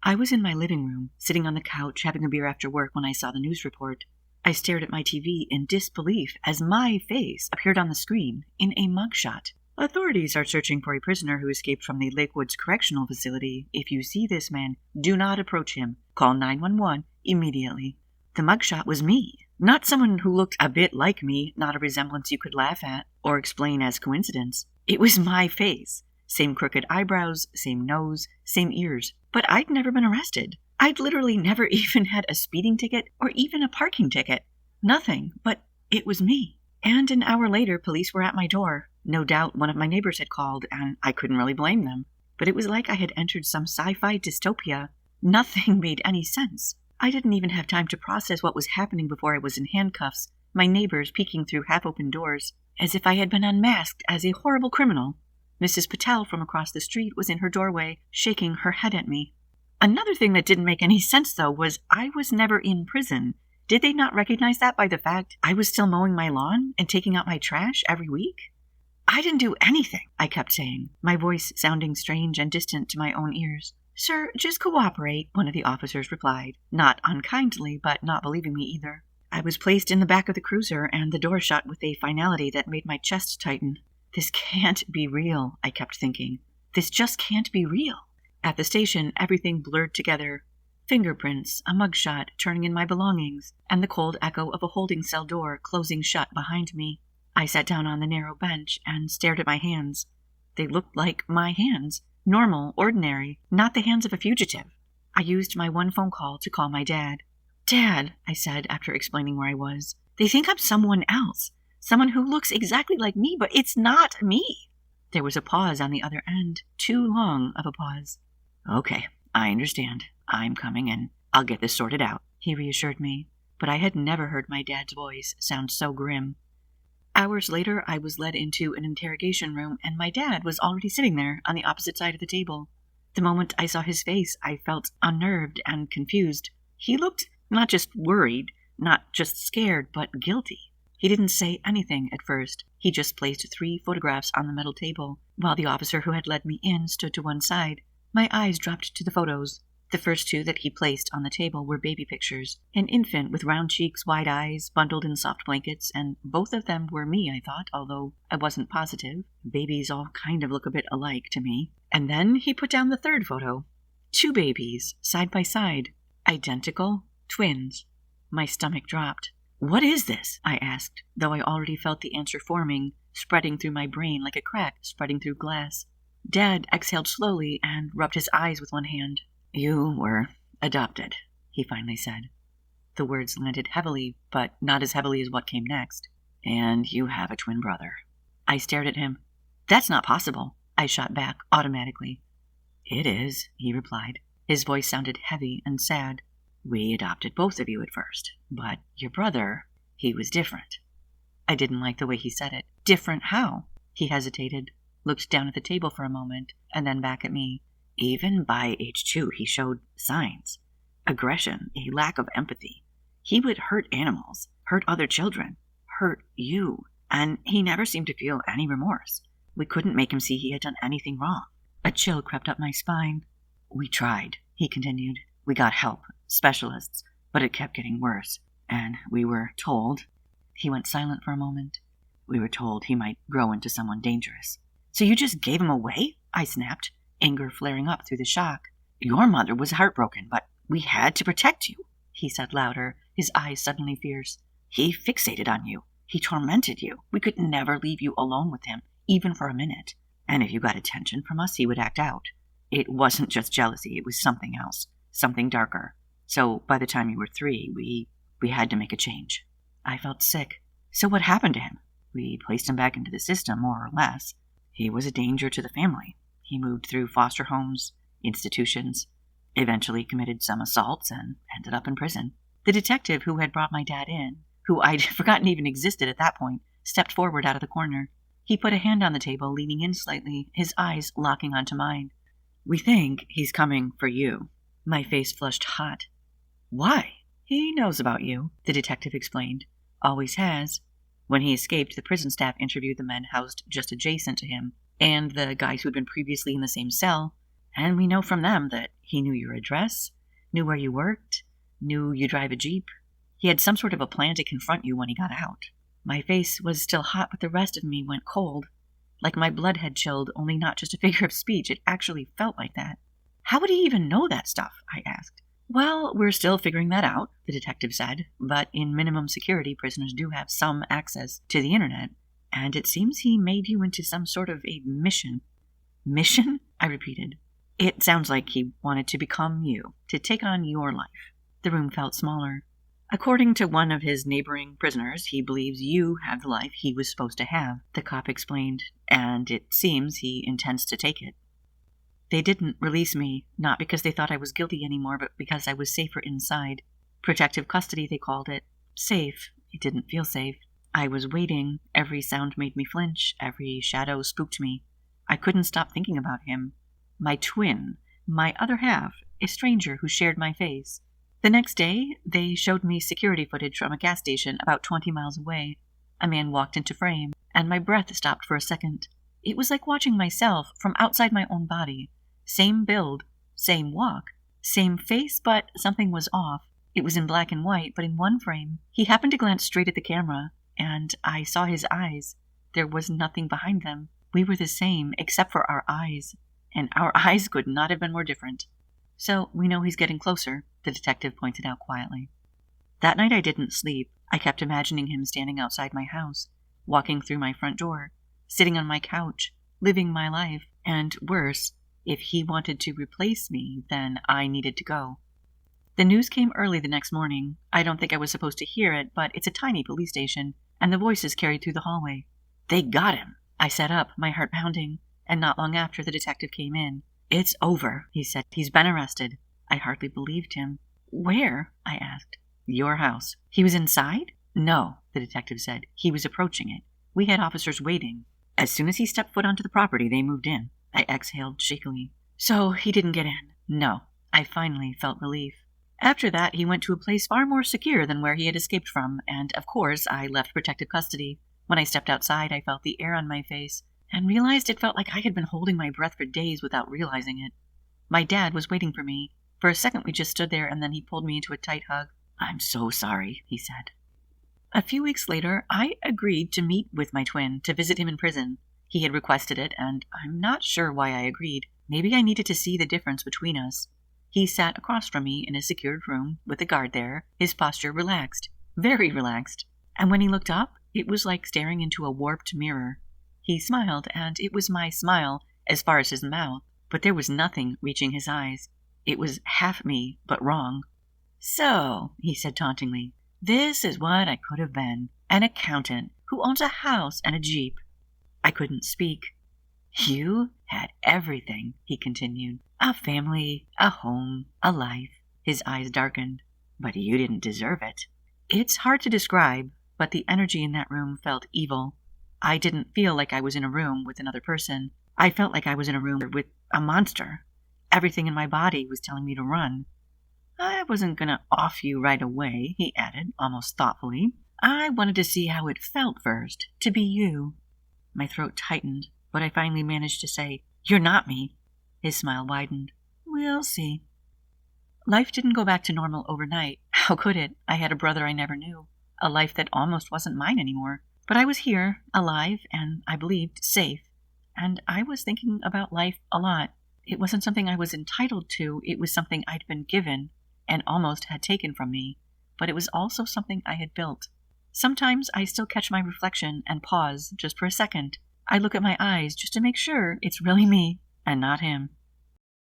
I was in my living room, sitting on the couch having a beer after work when I saw the news report. I stared at my TV in disbelief as my face appeared on the screen in a mugshot. Authorities are searching for a prisoner who escaped from the Lakewoods Correctional Facility. If you see this man, do not approach him. Call 911 immediately. The mugshot was me. Not someone who looked a bit like me, not a resemblance you could laugh at or explain as coincidence. It was my face. Same crooked eyebrows, same nose, same ears. But I'd never been arrested. I'd literally never even had a speeding ticket or even a parking ticket. Nothing, but it was me. And an hour later, police were at my door. No doubt one of my neighbors had called, and I couldn't really blame them. But it was like I had entered some sci-fi dystopia. Nothing made any sense. I didn't even have time to process what was happening before I was in handcuffs, my neighbors peeking through half-open doors, as if I had been unmasked as a horrible criminal. Mrs. Patel from across the street was in her doorway, shaking her head at me. Another thing that didn't make any sense, though, was I was never in prison. Did they not recognize that by the fact I was still mowing my lawn and taking out my trash every week? I didn't do anything, I kept saying, my voice sounding strange and distant to my own ears. Sir, just cooperate, one of the officers replied, not unkindly, but not believing me either. I was placed in the back of the cruiser, and the door shut with a finality that made my chest tighten. This can't be real, I kept thinking. This just can't be real. At the station, everything blurred together. Fingerprints, a mugshot turning in my belongings, and the cold echo of a holding cell door closing shut behind me. I sat down on the narrow bench and stared at my hands. They looked like my hands. Normal, ordinary, not the hands of a fugitive. I used my one phone call to call my dad. Dad, I said after explaining where I was, they think I'm someone else. Someone who looks exactly like me, but it's not me. There was a pause on the other end. Too long of a pause. Okay, I understand. I'm coming in. I'll get this sorted out, he reassured me. But I had never heard my dad's voice sound so grim. Hours later, I was led into an interrogation room, and my dad was already sitting there on the opposite side of the table. The moment I saw his face, I felt unnerved and confused. He looked not just worried, not just scared, but guilty. He didn't say anything at first. He just placed 3 photographs on the metal table, while the officer who had led me in stood to one side. My eyes dropped to the photos. The first 2 that he placed on the table were baby pictures. An infant with round cheeks, wide eyes, bundled in soft blankets, and both of them were me, I thought, although I wasn't positive. Babies all kind of look a bit alike to me. And then he put down the third photo. 2 babies, side by side. Identical twins. My stomach dropped. What is this? I asked, though I already felt the answer forming, spreading through my brain like a crack spreading through glass. Dad exhaled slowly and rubbed his eyes with one hand. You were adopted, he finally said. The words landed heavily, but not as heavily as what came next. And you have a twin brother. I stared at him. That's not possible, I shot back automatically. It is, he replied. His voice sounded heavy and sad. We adopted both of you at first, but your brother, he was different. I didn't like the way he said it. Different how? He hesitated, looked down at the table for a moment, and then back at me. Even by age 2, he showed signs. Aggression, a lack of empathy. He would hurt animals, hurt other children, hurt you, and he never seemed to feel any remorse. We couldn't make him see he had done anything wrong. A chill crept up my spine. We tried, he continued. We got help, specialists, but it kept getting worse. And we were told... He went silent for a moment. We were told he might grow into someone dangerous. So you just gave him away? I snapped, anger flaring up through the shock. Your mother was heartbroken, but we had to protect you, he said louder, his eyes suddenly fierce. He fixated on you. He tormented you. We could never leave you alone with him, even for a minute. And if you got attention from us, he would act out. It wasn't just jealousy, it was something else, something darker. So by the time you were 3, we had to make a change. I felt sick. So what happened to him? We placed him back into the system, more or less. He was a danger to the family. He moved through foster homes, institutions, eventually committed some assaults, and ended up in prison. The detective who had brought my dad in, who I'd forgotten even existed at that point, stepped forward out of the corner. He put a hand on the table, leaning in slightly, his eyes locking onto mine. We think he's coming for you. My face flushed hot. Why? He knows about you, the detective explained. Always has. When he escaped, the prison staff interviewed the men housed just adjacent to him, and the guys who had been previously in the same cell, And we know from them that he knew your address, knew where you worked, knew you drive a Jeep. He had some sort of a plan to confront you when he got out. My face was still hot, but the rest of me went cold. Like my blood had chilled, only not just a figure of speech. It actually felt like that. How would he even know that stuff? I asked. Well, we're still figuring that out, the detective said, but in minimum security, prisoners do have some access to the internet, and it seems he made you into some sort of a mission. Mission? I repeated. It sounds like he wanted to become you, to take on your life. The room felt smaller. According to one of his neighboring prisoners, he believes you have the life he was supposed to have, the cop explained, and it seems he intends to take it. They didn't release me, not because they thought I was guilty anymore, but because I was safer inside. Protective custody, they called it. Safe. It didn't feel safe. I was waiting. Every sound made me flinch. Every shadow spooked me. I couldn't stop thinking about him. My twin. My other half. A stranger who shared my face. The next day, they showed me security footage from a gas station about 20 miles away. A man walked into frame, and my breath stopped for a second. It was like watching myself from outside my own body. Same build, same walk, same face, but something was off. It was in black and white, but in one frame, he happened to glance straight at the camera, and I saw his eyes. There was nothing behind them. We were the same, except for our eyes, and our eyes could not have been more different. So we know he's getting closer, the detective pointed out quietly. That night I didn't sleep. I kept imagining him standing outside my house, walking through my front door, sitting on my couch, living my life, and worse, if he wanted to replace me, then I needed to go. The news came early the next morning. I don't think I was supposed to hear it, but it's a tiny police station, and the voices carried through the hallway. They got him. I sat up, my heart pounding, and not long after the detective came in. It's over, he said. He's been arrested. I hardly believed him. Where? I asked. Your house. He was inside? No, the detective said. He was approaching it. We had officers waiting. As soon as he stepped foot onto the property, they moved in. I exhaled shakily. So he didn't get in? No. I finally felt relief. After that, he went to a place far more secure than where he had escaped from, and, of course, I left protective custody. When I stepped outside, I felt the air on my face, and realized it felt like I had been holding my breath for days without realizing it. My dad was waiting for me. For a second we just stood there, and then he pulled me into a tight hug. I'm so sorry, he said. A few weeks later, I agreed to meet with my twin, to visit him in prison. He had requested it, and I'm not sure why I agreed. Maybe I needed to see the difference between us. He sat across from me in a secured room, with a guard there, his posture relaxed, very relaxed. And when he looked up, it was like staring into a warped mirror. He smiled, and it was my smile, as far as his mouth, but there was nothing reaching his eyes. It was half me, but wrong. So, he said tauntingly, this is what I could have been, an accountant who owns a house and a Jeep. I couldn't speak. You had everything, he continued. A family, a home, a life. His eyes darkened. But you didn't deserve it. It's hard to describe, but the energy in that room felt evil. I didn't feel like I was in a room with another person. I felt like I was in a room with a monster. Everything in my body was telling me to run. I wasn't going to off you right away, he added, almost thoughtfully. I wanted to see how it felt first, to be you. My throat tightened, but I finally managed to say, You're not me. His smile widened. We'll see. Life didn't go back to normal overnight. How could it? I had a brother I never knew, a life that almost wasn't mine anymore. But I was here, alive, and I believed safe. And I was thinking about life a lot. It wasn't something I was entitled to. It was something I'd been given and almost had taken from me. But it was also something I had built. Sometimes I still catch my reflection and pause just for a second. I look at my eyes just to make sure it's really me and not him.